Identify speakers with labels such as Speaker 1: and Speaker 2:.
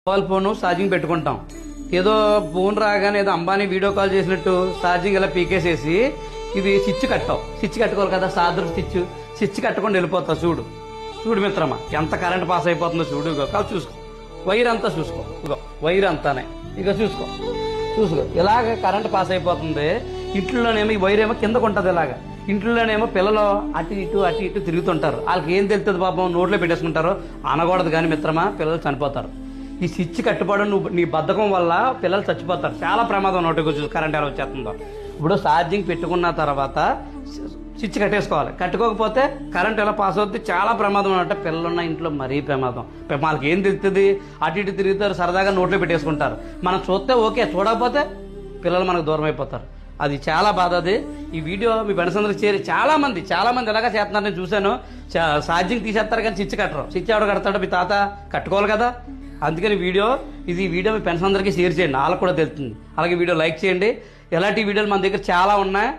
Speaker 1: Mobile phone charging పెట్టుకుంటాం. ఏదో phone రాగానే ఏదో అంబానీ వీడియో కాల్ చేసినట్టు ఛార్జింగ్ ఇలా పీకేసేసి ఇది స్విచ్ కట్టావు. స్విచ్ కట్టుకోవాలి కదా, సాదరు స్విచ్ కట్టుకొని వెళ్ళిపోతావు. చూడు మిత్రమా, ఎంత కరెంట్ పాస్ అయిపోతుందో చూడు. కాదు చూసుకో, వైర్ అంతా చూసుకో. ఇగో వైర్ అంతానే, ఇక చూసుకో. ఇలాగ కరెంట్ పాస్ అయిపోతుంది. ఇంట్లోనేమో ఈ వైర్ ఏమో కిందకు ఉంటుంది. ఇలాగా ఇంట్లోనేమో పిల్లలు అటు ఇటు తిరుగుతుంటారు. వాళ్ళకి ఏం తెలుస్తుంది పాపం, నోట్లో పెట్టేసుకుంటారు. అనకూడదు కానీ మిత్రమా, పిల్లలు చనిపోతారు. ఈ స్విచ్ కట్టుబడి నీ బద్ధకం వల్ల పిల్లలు చచ్చిపోతారు. చాలా ప్రమాదం. నోటికి వచ్చి కరెంట్ ఎలా వచ్చేస్తుందో. ఇప్పుడు ఛార్జింగ్ పెట్టుకున్న తర్వాత స్విచ్ కట్టేసుకోవాలి. కట్టుకోకపోతే కరెంట్ ఎలా పాస్ అవుతుంది, చాలా ప్రమాదం అనమాట. పిల్లలున్న ఇంట్లో మరీ ప్రమాదం. వాళ్ళకి ఏం తెలుస్తుంది, అటు ఇటు తిరుగుతారు, సరదాగా నోట్లో పెట్టేసుకుంటారు. మనం చూస్తే ఓకే, చూడకపోతే పిల్లలు మనకు దూరం అయిపోతారు. అది చాలా బాధ. అది ఈ వీడియో మీ ఫ్రెండ్స్ అందరికి చేరి చాలా మంది ఎలాగా చేస్తున్నారు నేను చూశాను. ఛార్జింగ్ తీసేస్తారు కానీ స్విచ్ కట్టరు. స్విచ్ ఎవడ కడతాడో, మీ తాత కట్టుకోవాలి కదా. అందుకని వీడియో మీ ఫ్రెండ్స్ అందరికీ షేర్ చేయండి, వాళ్ళకు కూడా తెలుస్తుంది. అలాగే వీడియో లైక్ చేయండి. ఇలాంటి వీడియోలు మన దగ్గర చాలా ఉన్నాయి.